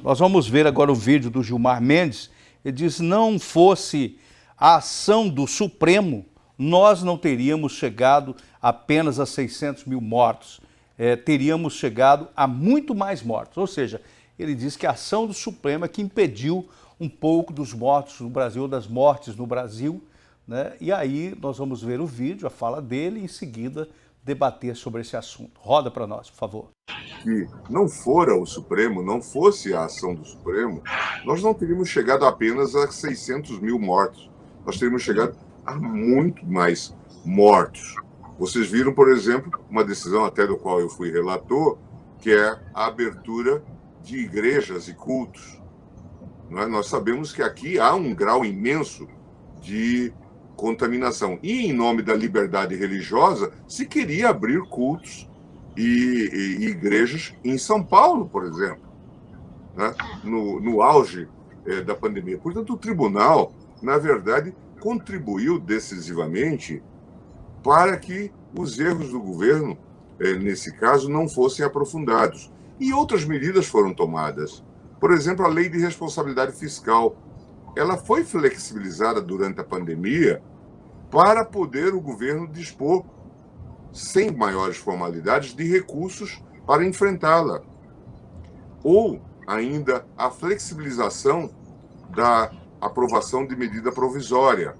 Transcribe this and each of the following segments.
Nós vamos ver agora o vídeo do Gilmar Mendes. Ele diz: não fosse a ação do Supremo, nós não teríamos chegado apenas a 600 mil mortos. Teríamos chegado a muito mais mortos. Ou seja, ele diz que a ação do Supremo é que impediu um pouco dos mortos no Brasil, das mortes no Brasil, né? E aí nós vamos ver o vídeo, a fala dele, e em seguida debater sobre esse assunto. Roda para nós, por favor. Que não fora o Supremo, não fosse a ação do Supremo, nós não teríamos chegado apenas a 600 mil mortos. Nós teríamos chegado a muito mais mortos. Vocês viram, por exemplo, uma decisão até do qual eu fui relator, que é a abertura de igrejas e cultos. Nós sabemos que aqui há um grau imenso de contaminação. E, em nome da liberdade religiosa, se queria abrir cultos e igrejas em São Paulo, por exemplo, né? no auge da pandemia. Portanto, o tribunal, na verdade, contribuiu decisivamente para que os erros do governo, nesse caso, não fossem aprofundados. E outras medidas foram tomadas. Por exemplo, a lei de responsabilidade fiscal. Ela foi flexibilizada durante a pandemia para poder o governo dispor, sem maiores formalidades, de recursos para enfrentá-la. Ou ainda a flexibilização da aprovação de medida provisória,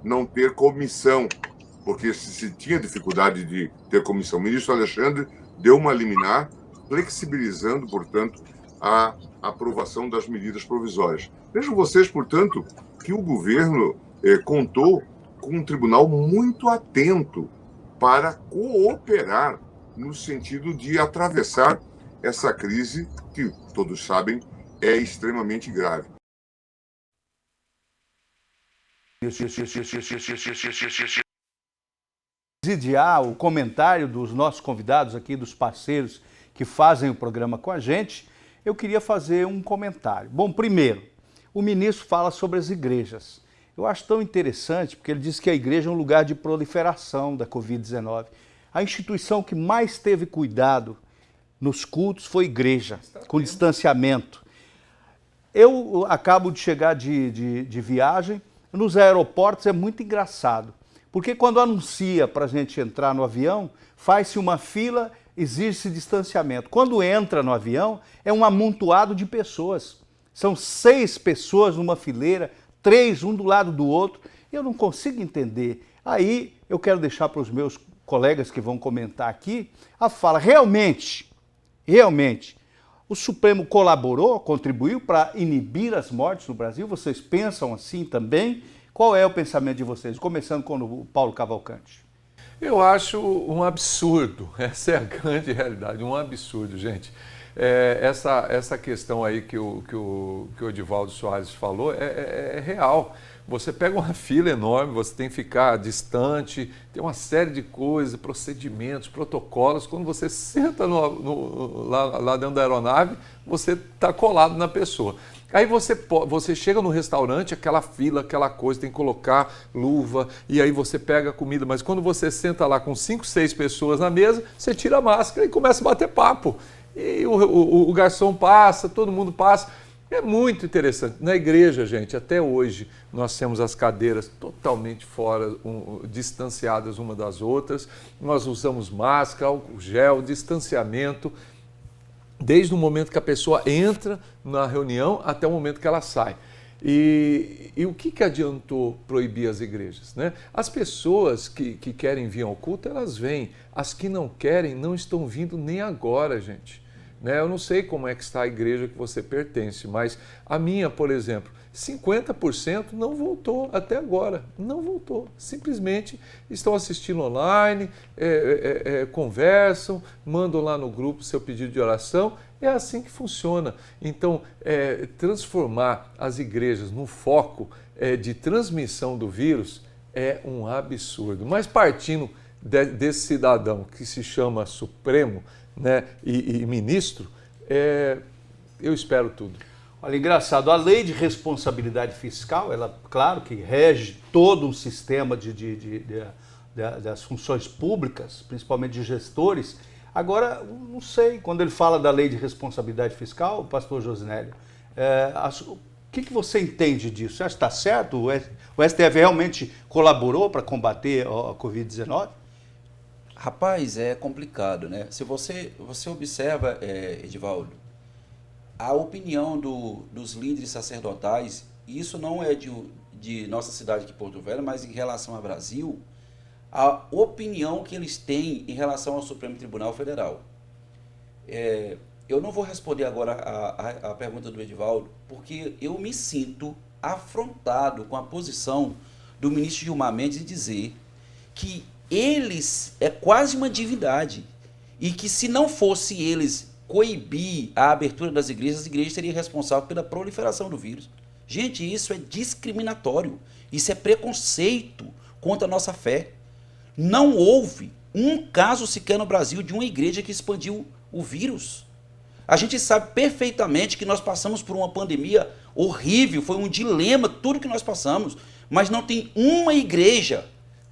não ter comissão, porque se tinha dificuldade de ter comissão. O ministro Alexandre deu uma liminar flexibilizando, portanto, a aprovação das medidas provisórias. Vejam vocês, portanto, que o governo contou com um tribunal muito atento para cooperar no sentido de atravessar essa crise que, todos sabem, é extremamente grave. Presidiar o comentário dos nossos convidados aqui, dos parceiros que fazem o programa com a gente, eu queria fazer um comentário. Bom, primeiro, o ministro fala sobre as igrejas. Eu acho tão interessante porque ele diz que a igreja é um lugar de proliferação da Covid-19. A instituição que mais teve cuidado nos cultos foi a igreja, com distanciamento. Eu acabo de chegar de viagem, nos aeroportos é muito engraçado, porque quando anuncia para a gente entrar no avião, faz-se uma fila, exige-se distanciamento. Quando entra no avião, é um amontoado de pessoas. São 6 pessoas numa fileira, 3, um do lado do outro. Eu não consigo entender. Aí eu quero deixar para os meus colegas que vão comentar aqui a fala. Realmente, o Supremo colaborou, contribuiu para inibir as mortes no Brasil? Vocês pensam assim também? Qual é o pensamento de vocês? Começando com o Paulo Cavalcante. Eu acho um absurdo, essa é a grande realidade, um absurdo, gente. Essa questão aí que o Edivaldo Soares falou é real. Você pega uma fila enorme, você tem que ficar distante, tem uma série de coisas, procedimentos, protocolos. Quando você senta lá dentro da aeronave, você está colado na pessoa. Aí você chega no restaurante, aquela fila, aquela coisa, tem que colocar luva, e aí você pega a comida, mas quando você senta lá com 5, 6 pessoas na mesa, você tira a máscara e começa a bater papo. E o garçom passa, todo mundo passa. É muito interessante. Na igreja, gente, até hoje, nós temos as cadeiras totalmente fora, distanciadas uma das outras. Nós usamos máscara, álcool gel, distanciamento, desde o momento que a pessoa entra na reunião até o momento que ela sai. E o que adiantou proibir as igrejas, né? As pessoas que querem vir ao culto, elas vêm. As que não querem, não estão vindo nem agora, gente. Né? Eu não sei como é que está a igreja que você pertence, mas a minha, por exemplo, 50% não voltou até agora. Não voltou. Simplesmente estão assistindo online, conversam, mandam lá no grupo seu pedido de oração. É assim que funciona. Então, transformar as igrejas num foco de transmissão do vírus é um absurdo. Mas partindo desse cidadão que se chama Supremo, né, e ministro, eu espero tudo. Olha, engraçado, a lei de responsabilidade fiscal, ela, claro que rege todo um sistema das funções públicas, principalmente de gestores. Agora, não sei, quando ele fala da lei de responsabilidade fiscal, pastor Josinélio, o que você entende disso? Você acha que está certo? O STF realmente colaborou para combater a Covid-19? Rapaz, é complicado, né? Se você observa, Edivaldo, a opinião dos líderes sacerdotais, e isso não é de nossa cidade de Porto Velho, mas em relação ao Brasil, a opinião que eles têm em relação ao Supremo Tribunal Federal. Eu não vou responder agora a pergunta do Edivaldo, porque eu me sinto afrontado com a posição do ministro Gilmar Mendes de dizer que eles é quase uma divindade e que se não fosse eles coibir a abertura das igrejas, as igrejas seriam responsáveis pela proliferação do vírus. Gente, isso é discriminatório, isso é preconceito contra a nossa fé. Não houve um caso sequer no Brasil de uma igreja que expandiu o vírus. A gente sabe perfeitamente que nós passamos por uma pandemia horrível, foi um dilema, tudo que nós passamos, mas não tem uma igreja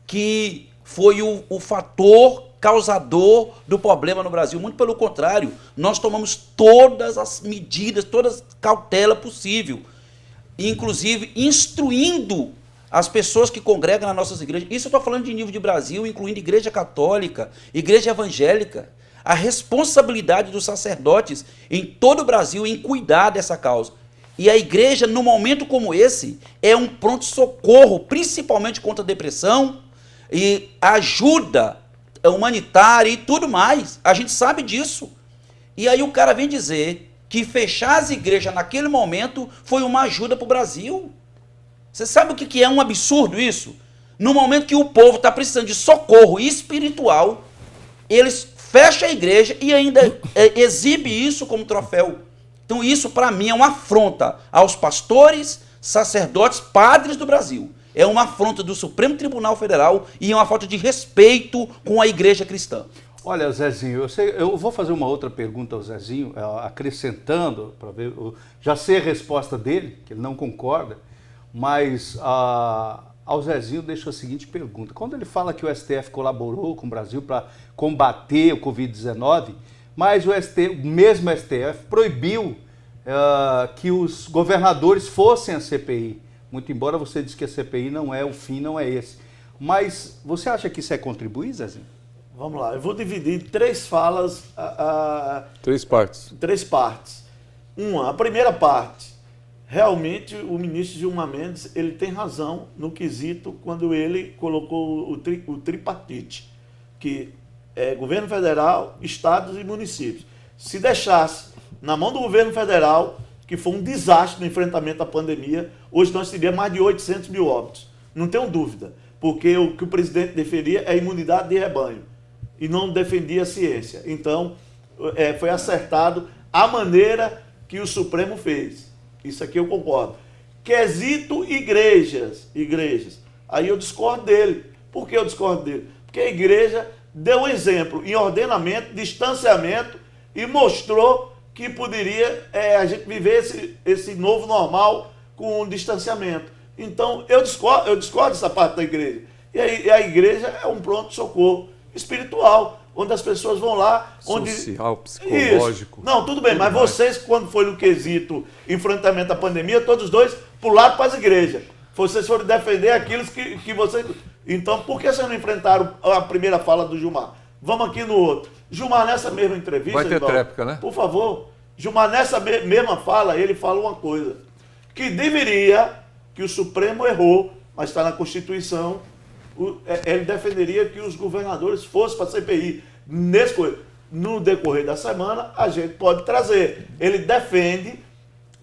que foi o fator causador do problema no Brasil. Muito pelo contrário, nós tomamos todas as medidas, todas as cautelas possíveis, inclusive instruindo as pessoas que congregam nas nossas igrejas. Isso eu estou falando de nível de Brasil, incluindo igreja católica, igreja evangélica. A responsabilidade dos sacerdotes em todo o Brasil em cuidar dessa causa. E a igreja, num momento como esse, é um pronto-socorro, principalmente contra a depressão, e ajuda humanitária e tudo mais. A gente sabe disso. E aí o cara vem dizer que fechar as igrejas naquele momento foi uma ajuda para o Brasil. Você sabe o que é um absurdo isso? No momento que o povo está precisando de socorro espiritual, eles fecham a igreja e ainda exibe isso como troféu. Então isso para mim é uma afronta aos pastores, sacerdotes, padres do Brasil. É uma afronta do Supremo Tribunal Federal e é uma falta de respeito com a igreja cristã. Olha, Zezinho, eu vou fazer uma outra pergunta ao Zezinho, acrescentando, para ver, já sei a resposta dele, que ele não concorda, mas ao Zezinho deixo a seguinte pergunta. Quando ele fala que o STF colaborou com o Brasil para combater o Covid-19, mas o mesmo STF proibiu que os governadores fossem à CPI. Muito embora você disse que a CPI não é o fim, não é esse. Mas você acha que isso é contribuir, Zezinho? Vamos lá, eu vou dividir em três falas. Três partes. Três partes. A primeira parte. Realmente, o ministro Gilmar Mendes, ele tem razão no quesito quando ele colocou o tripartite, que é governo federal, estados e municípios. Se deixasse na mão do governo federal, que foi um desastre no enfrentamento à pandemia, hoje nós teríamos mais de 800 mil óbitos. Não tenho dúvida, porque o que o presidente defendia é a imunidade de rebanho e não defendia a ciência. Então, foi acertado a maneira que o Supremo fez. Isso aqui eu concordo. Quesito igrejas. Aí eu discordo dele. Por que eu discordo dele? Porque a igreja deu um exemplo em ordenamento, distanciamento e mostrou que poderia a gente viver esse novo normal com um distanciamento. Então, eu discordo dessa parte da igreja. E a igreja é um pronto-socorro espiritual, onde as pessoas vão lá... Social, psicológico. Isso. Não, tudo bem, mas vocês, quando foi no quesito enfrentamento à pandemia, todos os dois pularam para as igrejas. Vocês foram defender aquilo que vocês... Então, por que vocês não enfrentaram a primeira fala do Gilmar? Vamos aqui no outro. Gilmar, nessa mesma entrevista... Vai ter tréplica, né? Por favor. Gilmar, nessa mesma fala, ele fala uma coisa. Que o Supremo errou, mas está na Constituição, ele defenderia que os governadores fossem para a CPI. No decorrer da semana, a gente pode trazer. Ele defende,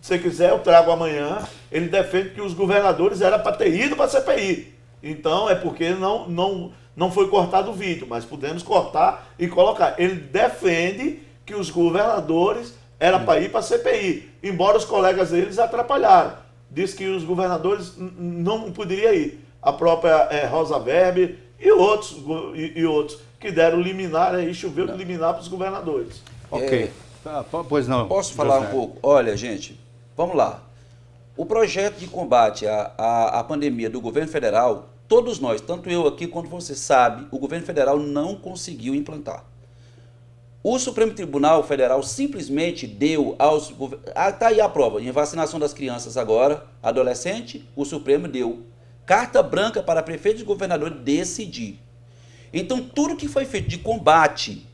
se quiser eu trago amanhã, ele defende que os governadores eram para ter ido para a CPI. Então, é porque não foi cortado o vídeo, mas podemos cortar e colocar. Ele defende que os governadores eram para ir para a CPI, embora os colegas deles atrapalharam. Diz que os governadores não poderiam ir. A própria Rosa Weber e outros que deram liminar, aí choveu liminar para os governadores. Ok. Pois não. Posso falar um pouco? Olha, gente, vamos lá. O projeto de combate à pandemia do governo federal, todos nós, tanto eu aqui quanto você sabe, o governo federal não conseguiu implantar. O Supremo Tribunal Federal simplesmente deu aos... Está aí a prova, em vacinação das crianças agora, adolescente, o Supremo deu carta branca para prefeitos e governadores decidir. Então, tudo que foi feito de combate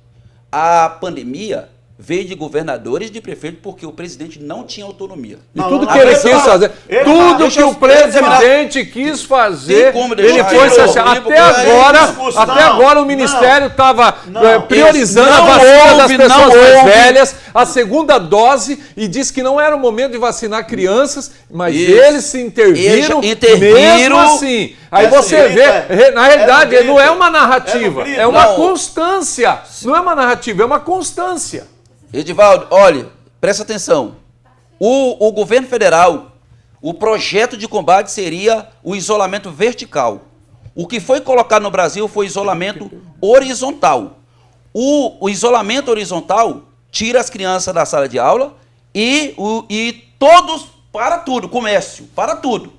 à pandemia veio de governadores e de prefeitos, porque o presidente não tinha autonomia. E tudo que ele quis fazer, tudo que o presidente quis fazer, ele foi até agora o Ministério estava priorizando a vacina das pessoas mais velhas, a segunda dose, e disse que não era o momento de vacinar crianças, mas eles se interviram mesmo assim. Aí você vê, na realidade, não é uma narrativa, é uma constância. Não é uma narrativa, é uma constância. Edivaldo, olha, presta atenção. O governo federal, o projeto de combate seria o isolamento vertical. O que foi colocado no Brasil foi isolamento horizontal. O isolamento horizontal tira as crianças da sala de aula e todos, para tudo, comércio, para tudo.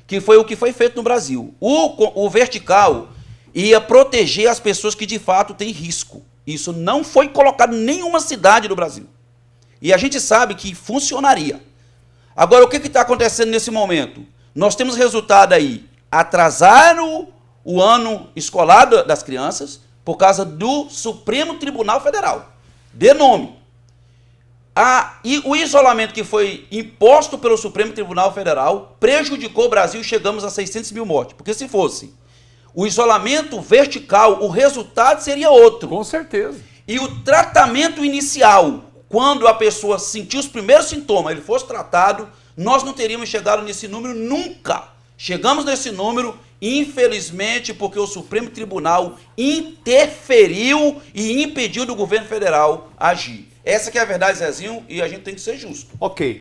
Que foi o que foi feito no Brasil. O vertical ia proteger as pessoas que de fato têm risco. Isso não foi colocado em nenhuma cidade do Brasil. E a gente sabe que funcionaria. Agora, o que está acontecendo nesse momento? Nós temos resultado aí, atrasaram o ano escolar das crianças por causa do Supremo Tribunal Federal. De nome. E o isolamento que foi imposto pelo Supremo Tribunal Federal prejudicou o Brasil, chegamos a 600 mil mortes. Porque se fosse o isolamento vertical, o resultado seria outro. Com certeza. E o tratamento inicial, quando a pessoa sentiu os primeiros sintomas, ele fosse tratado, nós não teríamos chegado nesse número nunca. Chegamos nesse número, infelizmente, porque o Supremo Tribunal interferiu e impediu do governo federal agir. Essa que é a verdade, Zezinho, e a gente tem que ser justo. Ok.